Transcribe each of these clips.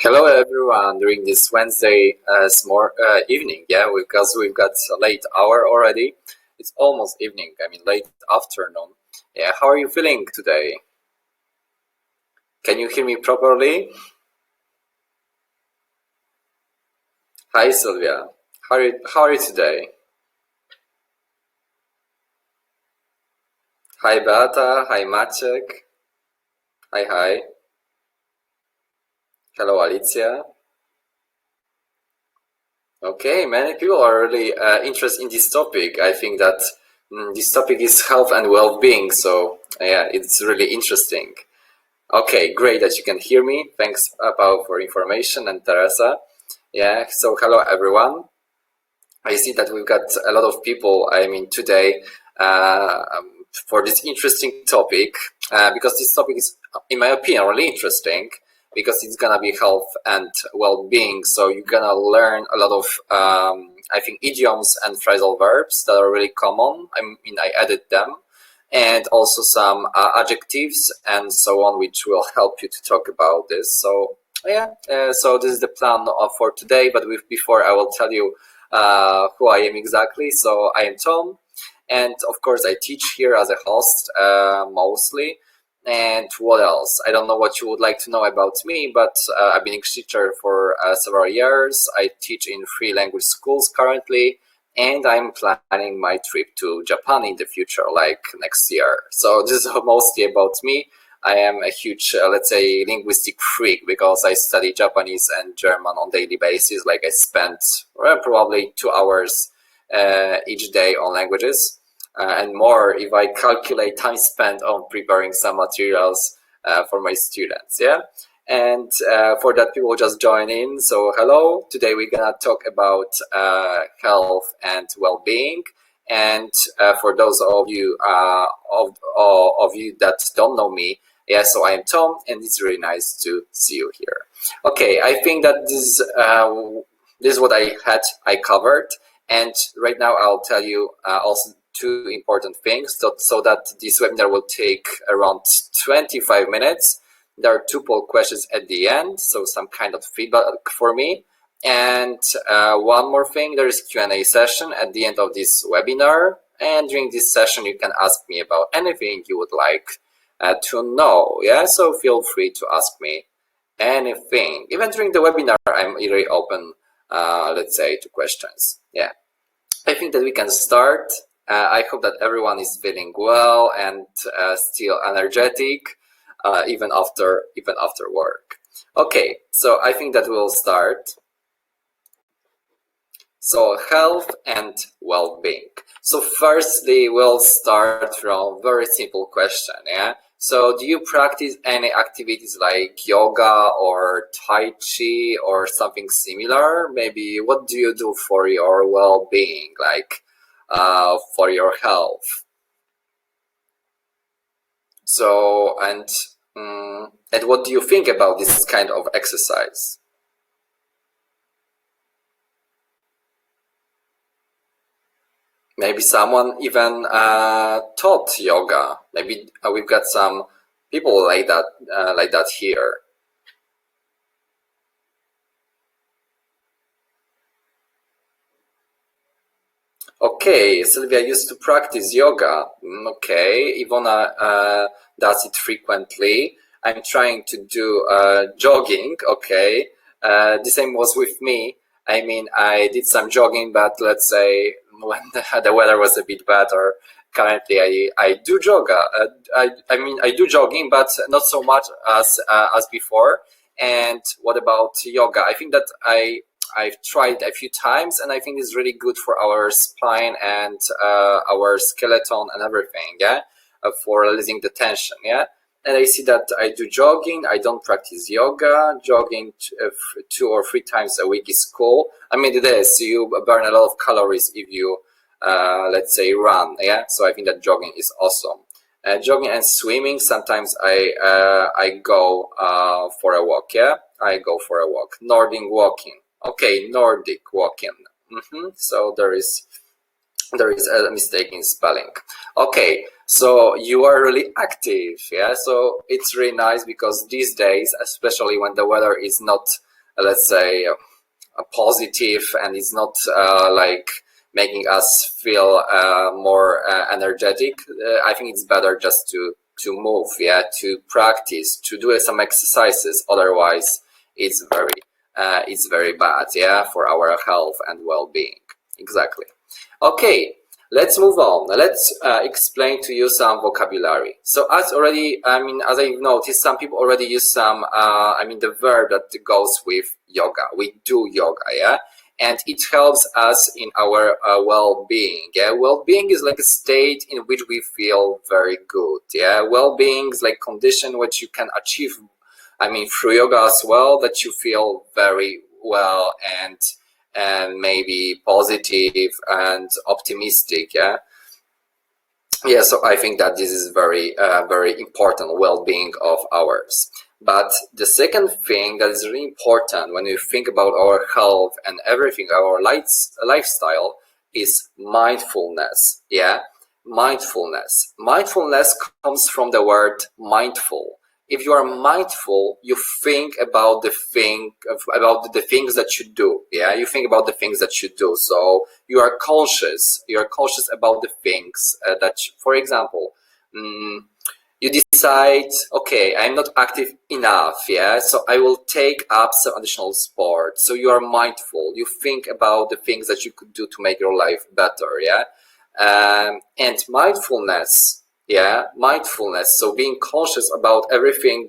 Hello everyone during this Wednesday evening, because we've got a late hour already. It's almost evening, late afternoon. Yeah, how are you feeling today? Can you hear me properly? Hi Sylvia, how are you today? Hi Beata, hi Maciek, hi. Hello Alicia. Okay, many people are really interested in this topic. I think that this topic is health and well-being, so yeah, it's really interesting. Okay, great that you can hear me. Thanks, Paul, for information, and Teresa. Yeah, so hello everyone. I see that we've got a lot of people, today for this interesting topic, because this topic is, in my opinion, really interesting because it's gonna be health and well-being. So you're gonna learn a lot of, idioms and phrasal verbs that are really common. I added them, and also some adjectives and so on, which will help you to talk about this. So so this is the plan for today. But before I will tell you who I am exactly. So I am Tom, and of course I teach here as a host mostly. And what else? I don't know what you would like to know about me, but I've been English teacher for several years. I teach in 3 language schools currently, and I'm planning my trip to Japan in the future, like next year. So this is mostly about me. I am a huge, let's say, linguistic freak because I study Japanese and German on daily basis. Like I spent probably 2 hours each day on languages, and more if I calculate time spent on preparing some materials for my students. Yeah. And for that, people just join in. So hello, today we're gonna talk about health and well-being. And for those of you of you that don't know me, yeah, so I am Tom, and it's really nice to see you here. Okay, I think that this is what I covered, and right now I'll tell you also 2 important things, so that this webinar will take around 25 minutes. There are 2 poll questions at the end, so some kind of feedback for me. And one more thing, there is Q&A session at the end of this webinar, and during this session you can ask me about anything you would like to know. Yeah, so feel free to ask me anything. Even during the webinar, I'm really open, let's say, to questions. Yeah, I think that we can start. I hope that everyone is feeling well and still energetic, even after work. Okay, so I think that we'll start. So health and well-being. So firstly, we'll start from a very simple question. Yeah. So do you practice any activities like yoga or Tai Chi or something similar? Maybe what do you do for your well-being, like for your health? So, and what do you think about this kind of exercise? Maybe someone even taught yoga. Maybe we've got some people like that here. Okay, Sylvia used to practice yoga. Okay, Ivona does it frequently. I'm trying to do jogging. Okay, the same was with me. I did some jogging, but let's say when the weather was a bit better. Currently, I do yoga. I do jogging, but not so much as before. And what about yoga? I think that I've tried a few times, and I think it's really good for our spine and our skeleton and everything. Yeah, for releasing the tension. Yeah. And I see that I do jogging. I don't practice yoga. Jogging 2 or 3 times a week is cool. It is. You burn a lot of calories if you, let's say, run. Yeah. So I think that jogging is awesome. Jogging and swimming. Sometimes I go for a walk. Yeah, I go for a walk. Nordic walking. Okay, Nordic walking. So there is a mistake in spelling. Okay, so you are really active. Yeah, so it's really nice because these days, especially when the weather is not let's say, positive, and it's not like making us feel more energetic, I think it's better just to move, to practice, to do some exercises. Otherwise, it's very bad, for our health and well-being. Exactly. Okay, let's move on. Let's explain to you some vocabulary. So as I've noticed, some people already use the verb that goes with yoga. We do yoga, and it helps us in our well-being. Well-being is like a state in which we feel very good. Well-being is like condition which you can achieve, through yoga as well, that you feel very well and maybe positive and optimistic. So I think that this is very very important, well-being of ours. But the second thing that is really important when you think about our health and everything, our lifestyle, is mindfulness. Mindfulness comes from the word mindful. If you are mindful, you think about the things that you do. You think about the things that you do. So you are conscious. You are conscious about the things for example, you decide, okay, I'm not active enough, so I will take up some additional sport. So you are mindful. You think about the things that you could do to make your life better, and mindfulness. Mindfulness. So being conscious about everything,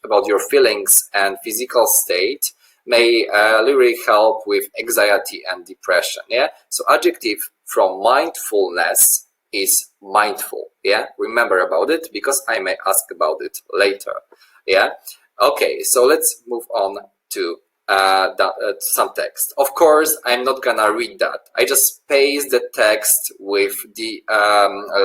about your feelings and physical state, may really help with anxiety and depression. So adjective from mindfulness is mindful. Remember about it, because I may ask about it later. Okay, so let's move on to some text. Of course, I'm not gonna read that. I just paste the text with the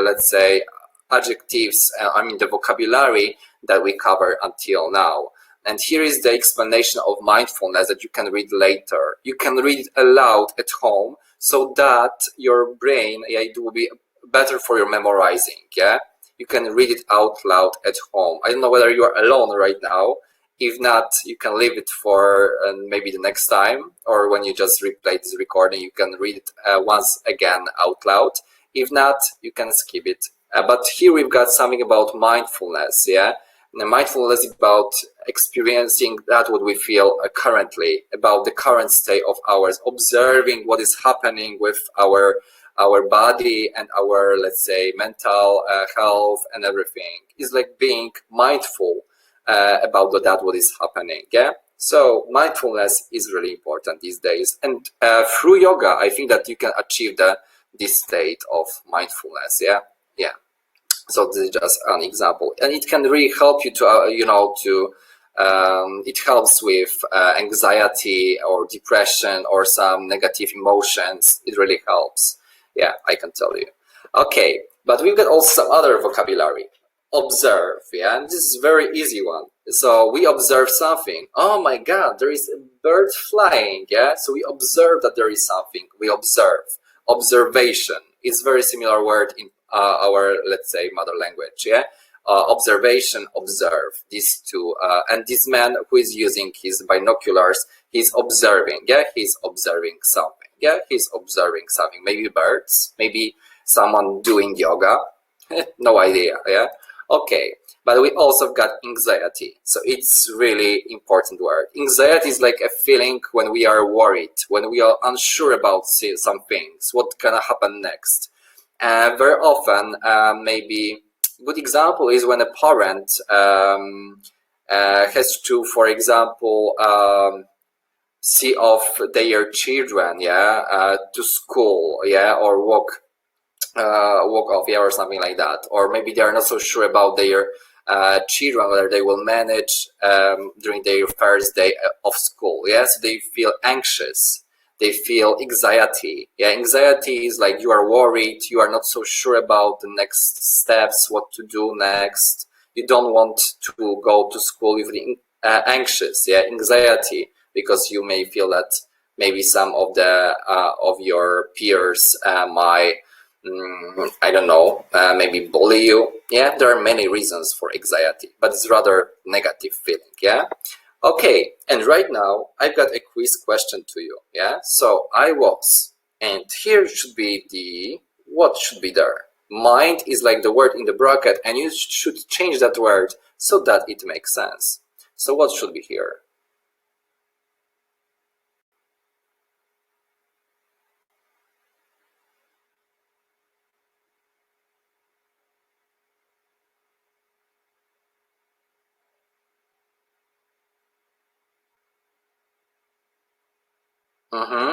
let's say adjectives, the vocabulary that we covered until now. And here is the explanation of mindfulness that you can read later. You can read it aloud at home, so that your brain, it will be better for your memorizing. You can read it out loud at home. I don't know whether you are alone right now. If not, you can leave it for maybe the next time, or when you just replay this recording, you can read it once again out loud. If not, you can skip it. But here we've got something about mindfulness. And mindfulness is about experiencing that what we feel currently, about the current state of ours, observing what is happening with our body and our, let's say, mental health and everything. It's like being mindful about that what is happening. So mindfulness is really important these days, and through yoga, I think that you can achieve this state of mindfulness. So this is just an example, and it can really help you to it helps with anxiety or depression or some negative emotions. It really helps. I can tell you. Okay, but we've got also some other vocabulary. Observe, and this is a very easy one. So we observe something. Oh my God, there is a bird flying. So we observe that there is something. We observe. Observation is very similar word in our, let's say, mother language. Observation, observe. These two, and this man who is using his binoculars, he's observing. He's observing something. He's observing something. Maybe birds. Maybe someone doing yoga. No idea. Okay, but we also got anxiety. So it's really important word. Anxiety is like a feeling when we are worried, when we are unsure about some things, what gonna happen next. Very often, maybe good example is when a parent has to, for example, see off their children, to school, or walk off, or something like that. Or maybe they are not so sure about their children, whether they will manage during their first day of school. So they feel anxious. They feel anxiety. Anxiety is like you are worried, you are not so sure about the next steps, what to do next. You don't want to go to school. You feel anxious, anxiety, because you may feel that maybe some of of your peers might, I don't know, maybe bully you. There are many reasons for anxiety, but it's rather negative feeling. Okay, and right now I've got a quiz question to you. Yeah, so I was, and here should be what should be there? Mind is like the word in the bracket, and you should change that word so that it makes sense. So what should be here?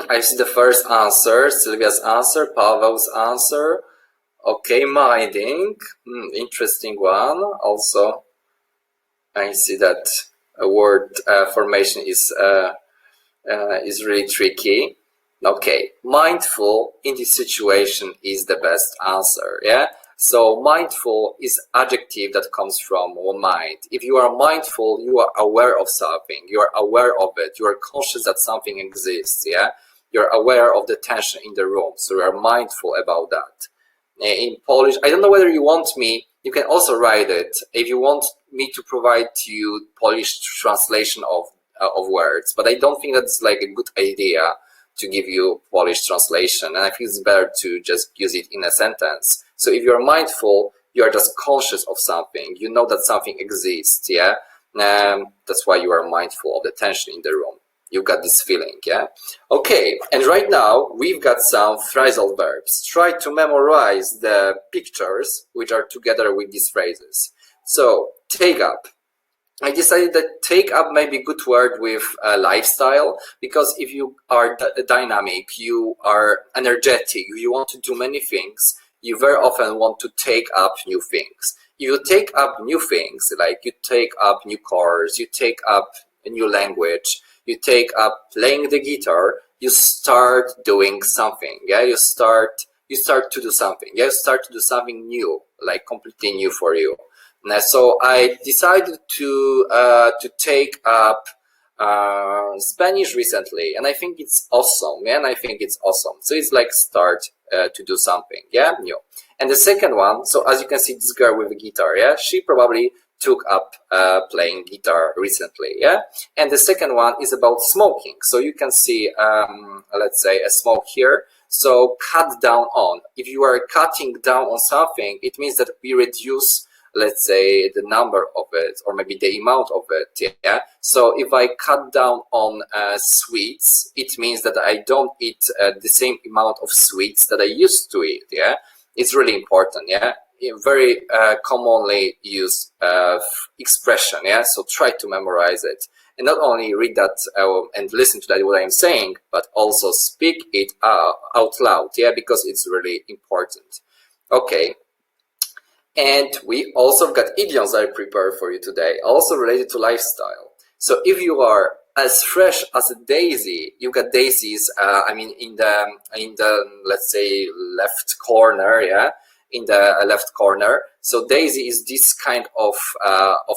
I see the first answer, Sylvia's answer, Pavel's answer. Okay, minding. Interesting one. Also, I see that a word formation is really tricky. Okay, mindful in this situation is the best answer. Yeah. So mindful is adjective that comes from mind. If you are mindful, you are aware of something. You are aware of it. You are conscious that something exists. Yeah. You're aware of the tension in the room. So you are mindful about that. In Polish, I don't know whether you want me. You can also write it if you want me to provide to you Polish translation of words, but I don't think that's like a good idea to give you Polish translation, and I think it's better to just use it in a sentence. So if you're mindful, you are just conscious of something. You know that something exists, yeah. That's why you are mindful of the tension in the room. You got this feeling, yeah. Okay, and right now we've got some phrasal verbs. Try to memorize the pictures which are together with these phrases. So take up. I decided that take up may be a good word with lifestyle, because if you are dynamic, you are energetic, you want to do many things, you very often want to take up new things. You take up new things, like you take up new cars, you take up a new language, you take up playing the guitar, you start doing something. Yeah, you start to do something. Yeah, you start to do something new, like completely new for you. So I decided to take up Spanish recently, and I think it's awesome. Man, I think it's awesome. So it's like start to do something, yeah, new. And the second one, so as you can see, this girl with a guitar, yeah, she probably took up playing guitar recently, yeah. And the second one is about smoking. So you can see, let's say, a smoke here. So cut down on. If you are cutting down on something, it means that we reduce, let's say, the number of it, or maybe the amount of it, yeah. So if I cut down on sweets, it means that I don't eat the same amount of sweets that I used to eat, yeah. It's really important, yeah. Very commonly used expression, yeah. So try to memorize it, and not only read that and listen to that what I'm saying, but also speak it out loud, yeah, because it's really important. Okay. And we also got idioms I prepared for you today, also related to lifestyle. So if you are as fresh as a daisy, you got daisies. I mean, in the let's say left corner, yeah, in the left corner. So daisy is this kind of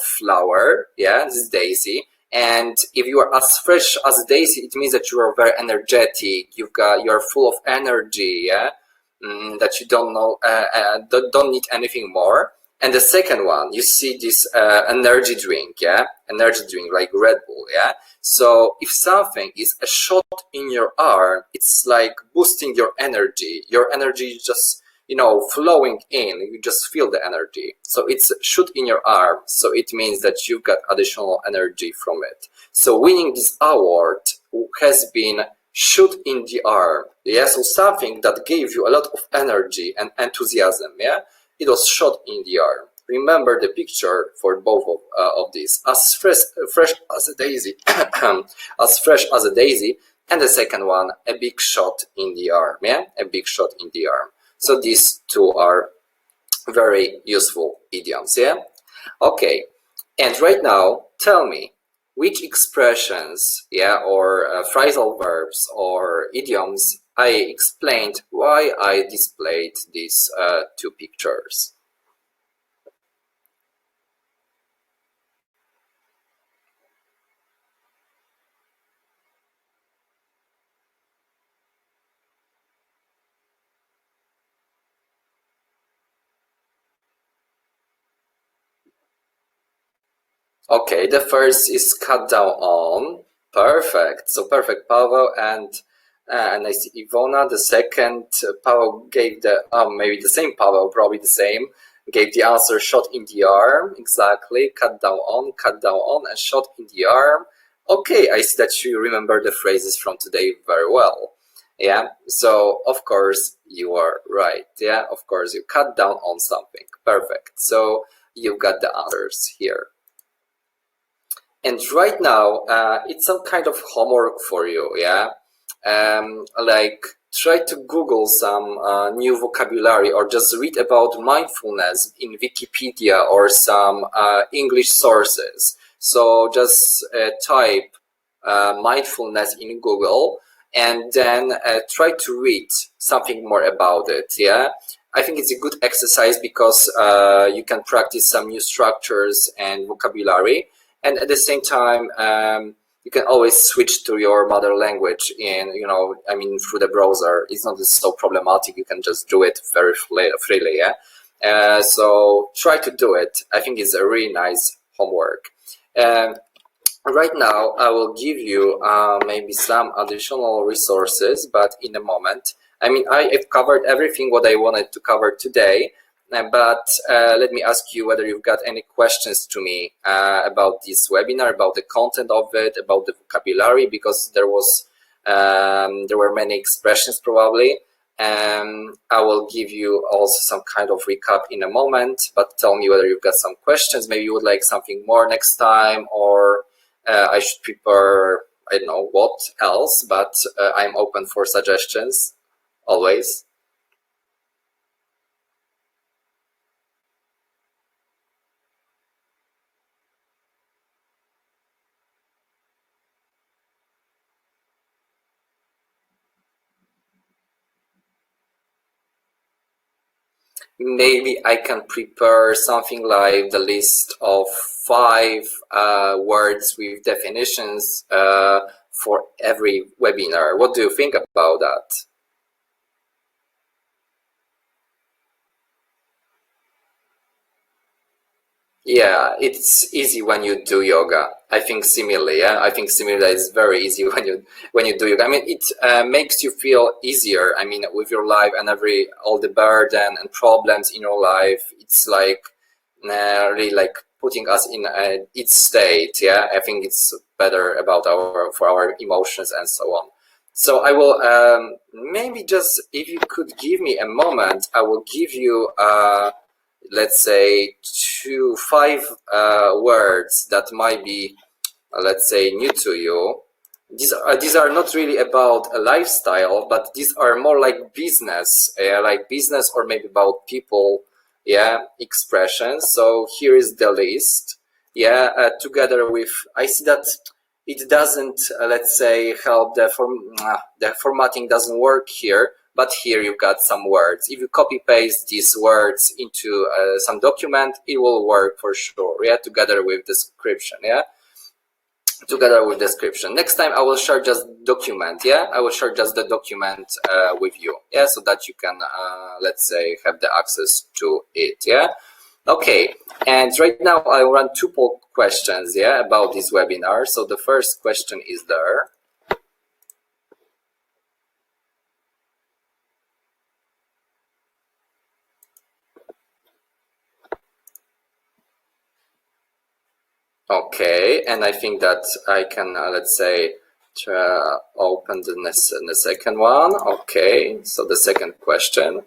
flower, yeah, this is daisy. And if you are as fresh as a daisy, it means that you are very energetic. You're full of energy, yeah. That you don't know, don't need anything more. And the second one, you see this energy drink, yeah, energy drink like Red Bull, yeah. So if something is a shot in your arm, it's like boosting your energy. Your energy is just, flowing in. You just feel the energy. So it's a shoot in your arm. So it means that you've got additional energy from it. So winning this award has been shoot in the arm, yeah, so something that gave you a lot of energy and enthusiasm, yeah, it was shot in the arm. Remember the picture for both of these, as fresh as a daisy, as fresh as a daisy, and the second one, a big shot in the arm, yeah, a big shot in the arm. So these two are very useful idioms, yeah. Okay, and right now, tell me, which expressions, yeah, or phrasal verbs or idioms I explained why I displayed these two pictures. Okay, the first is cut down on. Perfect. So perfect, Pavel, and I see Ivona. The second, Pavel gave the maybe the same Pavel, probably the same. Gave the answer shot in the arm. Exactly. Cut down on, and shot in the arm. Okay, I see that you remember the phrases from today very well. Yeah. So of course you are right. Yeah. Of course you cut down on something. Perfect. So you've got the answers here. And right now, it's some kind of homework for you, yeah? Like, try to Google some new vocabulary or just read about mindfulness in Wikipedia or some English sources. So just type mindfulness in Google and then try to read something more about it, yeah? I think it's a good exercise because you can practice some new structures and vocabulary. And at the same time, you can always switch to your mother language through the browser. It's not so problematic. You can just do it very freely, yeah? So try to do it. I think it's a really nice homework. Right now, I will give you maybe some additional resources, but in a moment. I mean, I have covered everything what I wanted to cover today. But let me ask you whether you've got any questions to me about this webinar, about the content of it, about the vocabulary, because there were many expressions probably. I will give you also some kind of recap in a moment, but tell me whether you've got some questions. Maybe you would like something more next time, or I should prepare, I don't know what else, but I'm open for suggestions always. Maybe I can prepare something like the list of 5 words with definitions for every webinar. What do you think about that? Yeah, it's easy when you do yoga. I think similarly, yeah. I think similarly is very easy when you do yoga. I mean, it makes you feel easier. I mean, with your life and all the burden and problems in your life, it's like really like putting us in its state. Yeah, I think it's better about for our emotions and so on. So I will maybe just, if you could give me a moment, I will give you let's say 5 words that might be let's say new to you. These are not really about a lifestyle, but these are more like business or maybe about people, yeah, expressions. So here is the list, yeah, together with, I see that it doesn't let's say help the formatting doesn't work here, but here you've got some words. If you copy paste these words into some document, it will work for sure, yeah, together with description, yeah, together with description. Next time I will share just document, yeah, I will share just the document with you, yeah, so that you can let's say have the access to it, yeah. Okay, and right now I run 2 poll questions, yeah, about this webinar. So the first question is there. Okay, and I think that I can let's say open the second one. Okay, so the second question.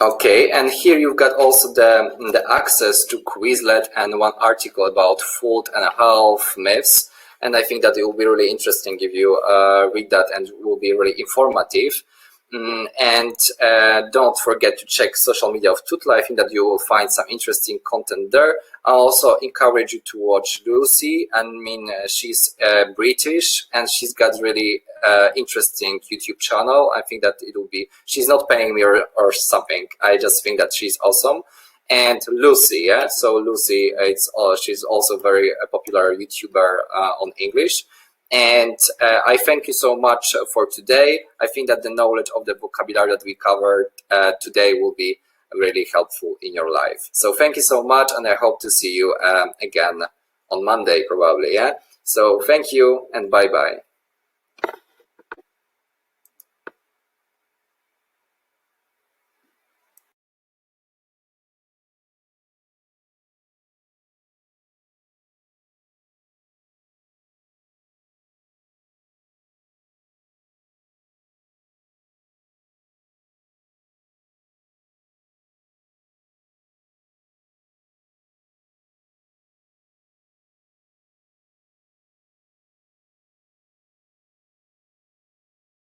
Okay, and here you've got also the access to Quizlet and one article about food and health myths. And I think that it will be really interesting if you read that, and it will be really informative. And don't forget to check social media of Tutla. I think that you will find some interesting content there. I also encourage you to watch Lucy. I mean, she's British and she's got really interesting YouTube channel. I think that it will be, she's not paying me or something. I just think that she's awesome. And Lucy, yeah. So Lucy, she's also very popular YouTuber on English. And I thank you so much for today. I think that the knowledge of the vocabulary that we covered today will be really helpful in your life. So thank you so much, and I hope to see you again on Monday, probably. Yeah. So thank you, and bye bye.